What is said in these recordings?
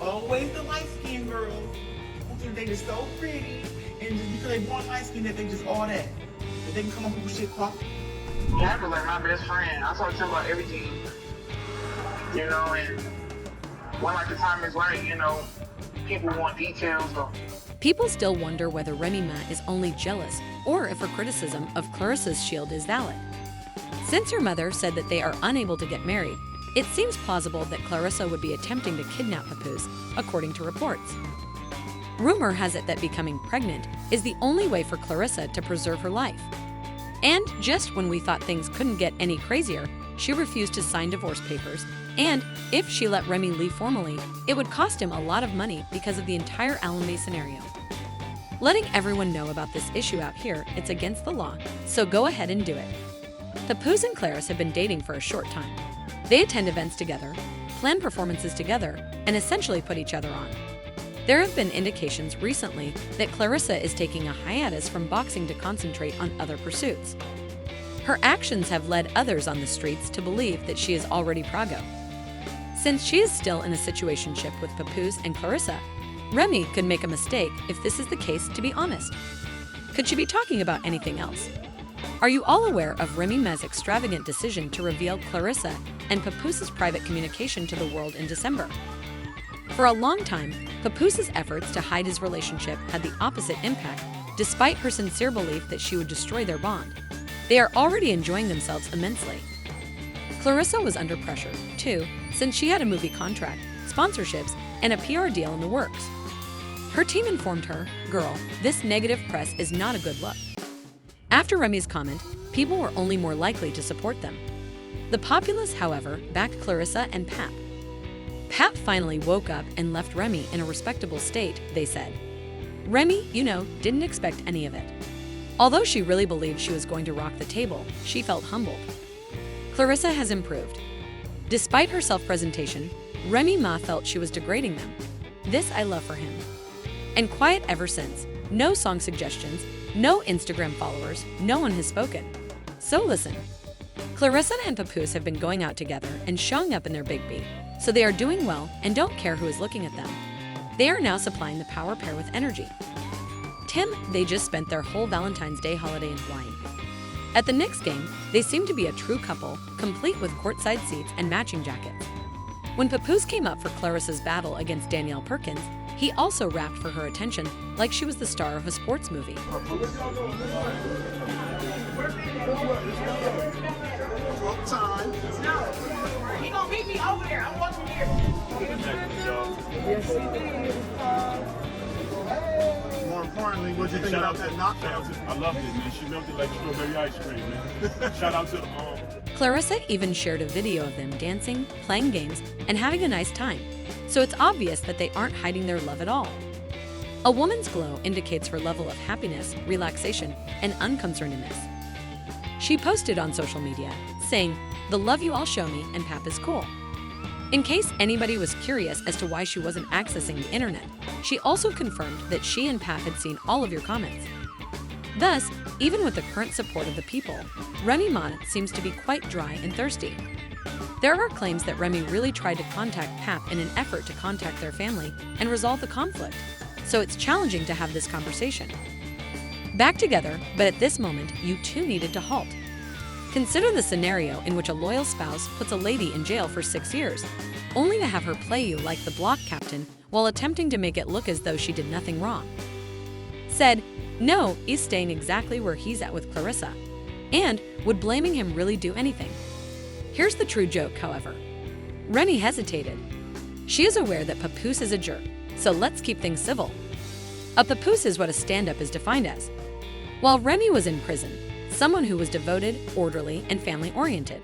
always the light-skinned girls who think they just so pretty, and just because they born light-skinned that they just all that. But they can come up with shit pop. Yeah, but like my best friend, I talk to him about everything, and when like the time is right, people want details. So. People still wonder whether Remy Ma is only jealous or if her criticism of Claressa's shield is valid. Since her mother said that they are unable to get married, it seems plausible that Claressa would be attempting to kidnap Papoose, according to reports. Rumor has it that becoming pregnant is the only way for Claressa to preserve her life. And just when we thought things couldn't get any crazier, she refused to sign divorce papers, and if she let Remy leave formally, it would cost him a lot of money because of the entire alimony scenario. Letting everyone know about this issue out here, it's against the law, so go ahead and do it. Papoose and Claressa have been dating for a short time. They attend events together, plan performances together, and essentially put each other on. There have been indications recently that Claressa is taking a hiatus from boxing to concentrate on other pursuits. Her actions have led others on the streets to believe that she is already preggo. Since she is still in a situationship with Papoose and Claressa, Remy could make a mistake if this is the case, to be honest. Could she be talking about anything else? Are you all aware of Remy Ma's extravagant decision to reveal Claressa and Papoose's private communication to the world in December? For a long time, Papoose's efforts to hide his relationship had the opposite impact, despite her sincere belief that she would destroy their bond. They are already enjoying themselves immensely. Claressa was under pressure, too, since she had a movie contract, sponsorships, and a PR deal in the works. Her team informed her, "Girl, this negative press is not a good look." After Remy's comment, people were only more likely to support them. The populace, however, backed Claressa and Pap. Pap finally woke up and left Remy in a respectable state, they said. Remy, didn't expect any of it. Although she really believed she was going to rock the table, she felt humbled. Claressa has improved. Despite her self-presentation, Remy Ma felt she was degrading them. This I love for him. And quiet ever since. No song suggestions, no Instagram followers, no one has spoken. So listen. Claressa and Papoose have been going out together and showing up in their big B, so they are doing well and don't care who is looking at them. They are now supplying the power pair with energy. They just spent their whole Valentine's Day holiday in Hawaii. At the Knicks game, they seemed to be a true couple, complete with courtside seats and matching jackets. When Papoose came up for Claressa's battle against Danielle Perkins, he also rapped for her attention like she was the star of a sports movie. Time. No, he gonna meet me over there. I'm walking here. Yes, he did. More importantly, what'd you think about that knockout? I loved it, man. She melted like strawberry ice cream, man. Shout out to Claressa even shared a video of them dancing, playing games, and having a nice time. So it's obvious that they aren't hiding their love at all. A woman's glow indicates her level of happiness, relaxation, and unconcernedness. She posted on social media, saying, "The love you all show me and Pap is cool." In case anybody was curious as to why she wasn't accessing the internet, she also confirmed that she and Pap had seen all of your comments. Thus, even with the current support of the people, Remy Ma seems to be quite dry and thirsty. There are claims that Remy really tried to contact Pap in an effort to contact their family and resolve the conflict, so it's challenging to have this conversation. Back together, but at this moment, you two needed to halt. Consider the scenario in which a loyal spouse puts a lady in jail for 6 years, only to have her play you like the block captain while attempting to make it look as though she did nothing wrong. Said, no, he's staying exactly where he's at with Claressa. And would blaming him really do anything? Here's the true joke, however. Remy hesitated. She is aware that Papoose is a jerk, so let's keep things civil. A Papoose is what a stand-up is defined as. While Remy was in prison, someone who was devoted, orderly, and family-oriented.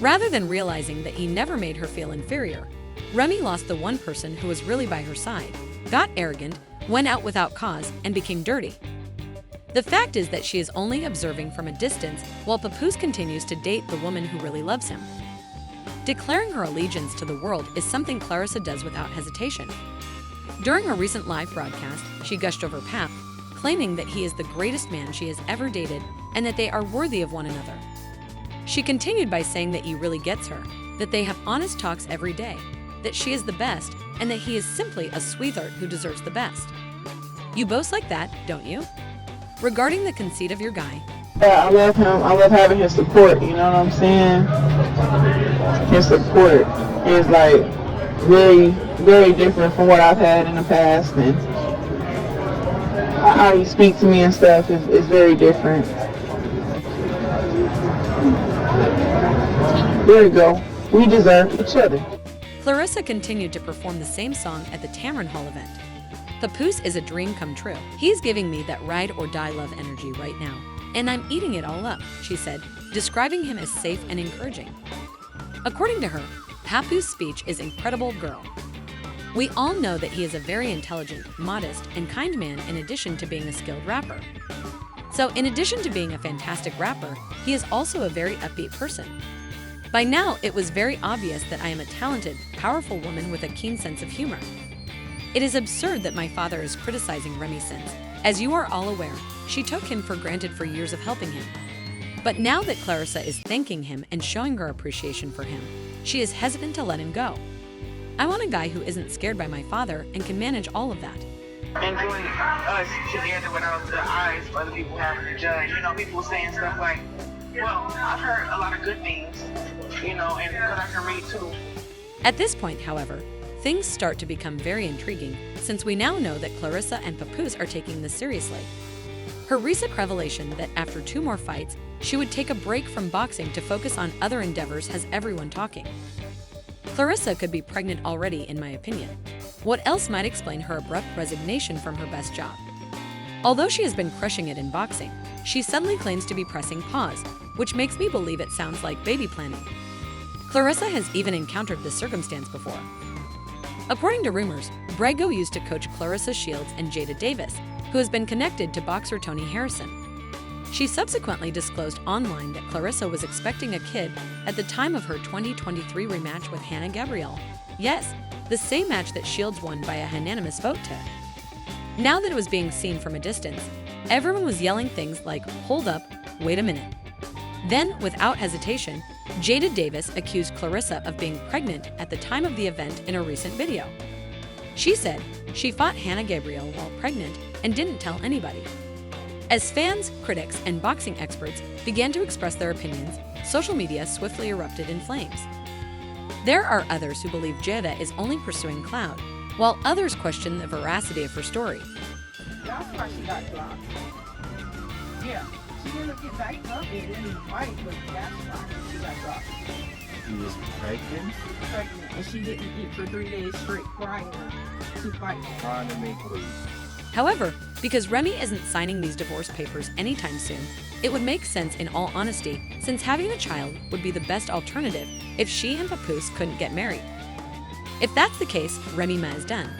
Rather than realizing that he never made her feel inferior, Remy lost the one person who was really by her side, got arrogant, went out without cause, and became dirty. The fact is that she is only observing from a distance while Papoose continues to date the woman who really loves him. Declaring her allegiance to the world is something Claressa does without hesitation. During a recent live broadcast, she gushed over Pap, claiming that he is the greatest man she has ever dated and that they are worthy of one another. She continued by saying that he really gets her, that they have honest talks every day, that she is the best and that he is simply a sweetheart who deserves the best. You boast like that, don't you? Regarding the conceit of your guy, yeah, I love him. I love having his support, you know what I'm saying? His support is like very, very different from what I've had in the past, and how he speaks to me and stuff is very different. There you go. We deserve each other. Claressa continued to perform the same song at the Tamron Hall event. Papoose is a dream come true. He's giving me that ride or die love energy right now, and I'm eating it all up, she said, describing him as safe and encouraging. According to her, Papoose's speech is incredible girl. We all know that he is a very intelligent, modest, and kind man in addition to being a skilled rapper. So in addition to being a fantastic rapper, he is also a very upbeat person. By now, it was very obvious that I am a talented, powerful woman with a keen sense of humor. It is absurd that my father is criticizing Remy since, as you are all aware, she took him for granted for years of helping him. But now that Claressa is thanking him and showing her appreciation for him, she is hesitant to let him go. I want a guy who isn't scared by my father and can manage all of that. Enjoying us together without the eyes of other people having to judge. You know, people saying stuff like, well, I've heard a lot of good things, you know, and because I can read too. At this point, however, things start to become very intriguing since we now know that Claressa and Papoose are taking this seriously. Her recent revelation that after 2 more fights, she would take a break from boxing to focus on other endeavors has everyone talking. Claressa could be pregnant already, in my opinion. What else might explain her abrupt resignation from her best job? Although she has been crushing it in boxing, she suddenly claims to be pressing pause, which makes me believe it sounds like baby planning. Claressa has even encountered this circumstance before. According to rumors, Brego used to coach Claressa Shields and Jada Davis, who has been connected to boxer Tony Harrison. She subsequently disclosed online that Claressa was expecting a kid at the time of her 2023 rematch with Hannah Gabriel. Yes, the same match that Shields won by a unanimous vote to. Now that it was being seen from a distance, everyone was yelling things like, "Hold up, wait a minute." Then, without hesitation, Jada Davis accused Claressa of being pregnant at the time of the event in a recent video. She said she fought Hannah Gabriel while pregnant and didn't tell anybody. As fans, critics, and boxing experts began to express their opinions, social media swiftly erupted in flames. There are others who believe Jada is only pursuing clout, while others question the veracity of her story. That's why she got dropped. Yeah, she didn't get back up and didn't fight, but that's why she got dropped. She was pregnant, And she didn't eat for 3 days straight prior to fighting. trying to make weight. However, because Remy isn't signing these divorce papers anytime soon, it would make sense in all honesty, since having a child would be the best alternative if she and Papoose couldn't get married. If that's the case, Remy Ma is done.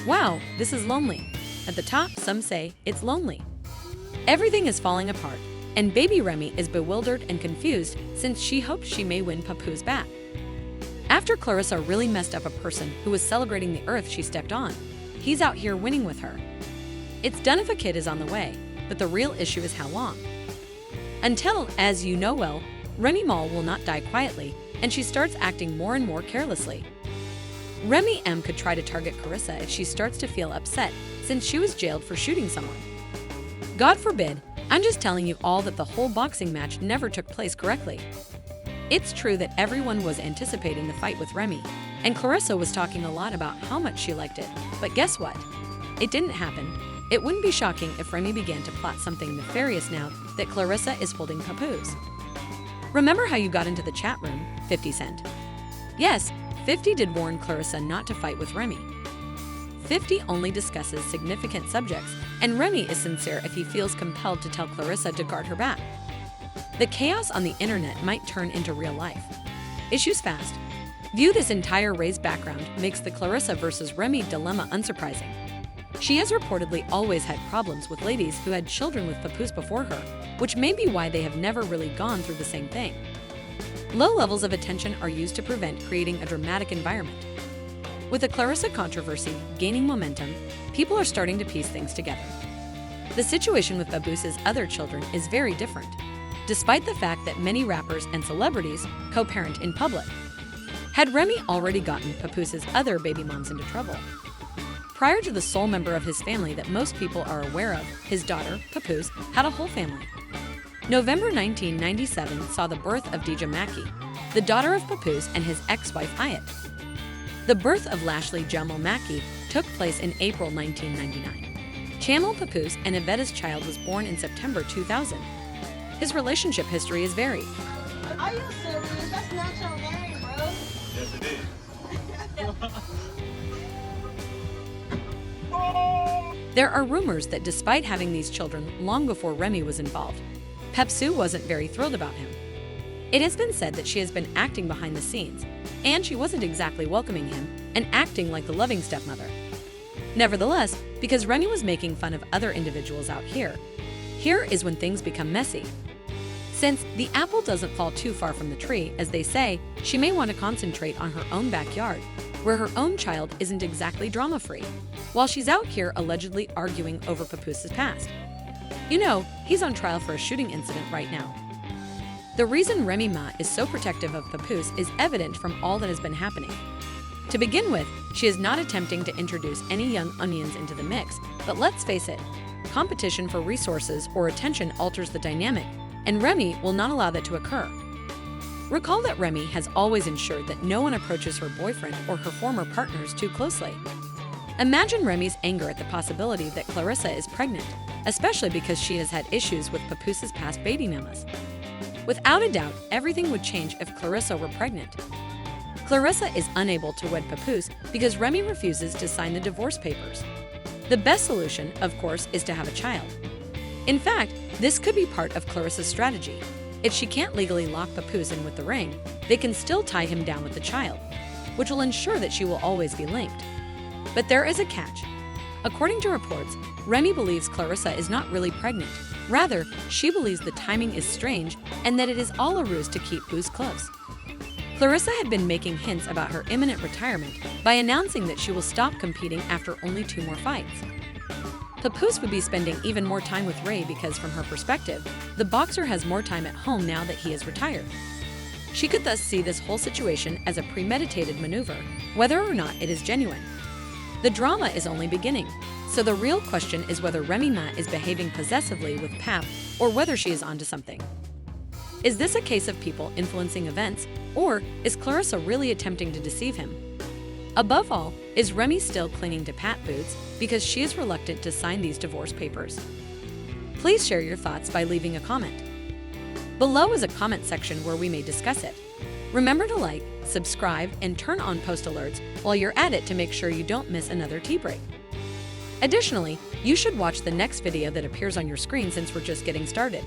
Wow, this is lonely. At the top, some say it's lonely. Everything is falling apart, and baby Remy is bewildered and confused since she hopes she may win Papoose back. After Claressa really messed up a person who was celebrating the earth she stepped on, he's out here winning with her. It's done if a kid is on the way, but the real issue is how long. Until, as you know well, Remy Ma will not die quietly, and she starts acting more and more carelessly. Remy M could try to target Claressa if she starts to feel upset, since she was jailed for shooting someone. God forbid, I'm just telling you all that the whole boxing match never took place correctly. It's true that everyone was anticipating the fight with Remy, and Claressa was talking a lot about how much she liked it, but guess what? It didn't happen. It wouldn't be shocking if Remy began to plot something nefarious now that Claressa is holding Papoose. Remember how you got into the chat room, 50 Cent? Yes, 50 did warn Claressa not to fight with Remy. 50 only discusses significant subjects, and Remy is sincere if he feels compelled to tell Claressa to guard her back. The chaos on the internet might turn into real life. Issues fast. View this entire raised background makes the Claressa versus Remy dilemma unsurprising. She has reportedly always had problems with ladies who had children with Papoose before her, which may be why they have never really gone through the same thing. Low levels of attention are used to prevent creating a dramatic environment. With the Claressa controversy gaining momentum, people are starting to piece things together. The situation with Papoose's other children is very different, despite the fact that many rappers and celebrities co-parent in public. Had Remy already gotten Papoose's other baby moms into trouble? Prior to the sole member of his family that most people are aware of, his daughter, Papoose, had a whole family. November 1997 saw the birth of Deja Mackey, the daughter of Papoose and his ex-wife Ayat. The birth of Lashley Jamal Mackey took place in April 1999. Chamal Papoose and Yvette's child was born in September 2000. His relationship history is varied. Are you serious? That's not your name, bro. Yes, it is. There are rumors that despite having these children long before Remy was involved, Papoose wasn't very thrilled about him. It has been said that she has been acting behind the scenes, and she wasn't exactly welcoming him and acting like the loving stepmother. Nevertheless, because Remy was making fun of other individuals out here is when things become messy. Since the apple doesn't fall too far from the tree, as they say, she may want to concentrate on her own backyard, where her own child isn't exactly drama-free, while she's out here allegedly arguing over Papoose's past. You know, he's on trial for a shooting incident right now. The reason Remy Ma is so protective of Papoose is evident from all that has been happening. To begin with, she is not attempting to introduce any young onions into the mix, but let's face it, competition for resources or attention alters the dynamic, and Remy will not allow that to occur. Recall that Remy has always ensured that no one approaches her boyfriend or her former partners too closely. Imagine Remy's anger at the possibility that Claressa is pregnant, especially because she has had issues with Papoose's past baby mamas. Without a doubt, everything would change if Claressa were pregnant. Claressa is unable to wed Papoose because Remy refuses to sign the divorce papers. The best solution, of course, is to have a child. In fact, this could be part of Claressa's strategy. If she can't legally lock Papoose in with the ring, they can still tie him down with the child, which will ensure that she will always be linked. But there is a catch. According to reports, Remy believes Claressa is not really pregnant. Rather, she believes the timing is strange and that it is all a ruse to keep Booze close. Claressa had been making hints about her imminent retirement by announcing that she will stop competing after only 2 more fights. Papoose would be spending even more time with Ray because, from her perspective, the boxer has more time at home now that he is retired. She could thus see this whole situation as a premeditated maneuver, whether or not it is genuine. The drama is only beginning, so the real question is whether Remy Ma is behaving possessively with Pap or whether she is onto something. Is this a case of people influencing events, or is Claressa really attempting to deceive him? Above all, is Remy still clinging to Pat Boots because she is reluctant to sign these divorce papers? Please share your thoughts by leaving a comment. Below is a comment section where we may discuss it. Remember to like, subscribe, and turn on post alerts while you're at it to make sure you don't miss another tea break. Additionally, you should watch the next video that appears on your screen since we're just getting started.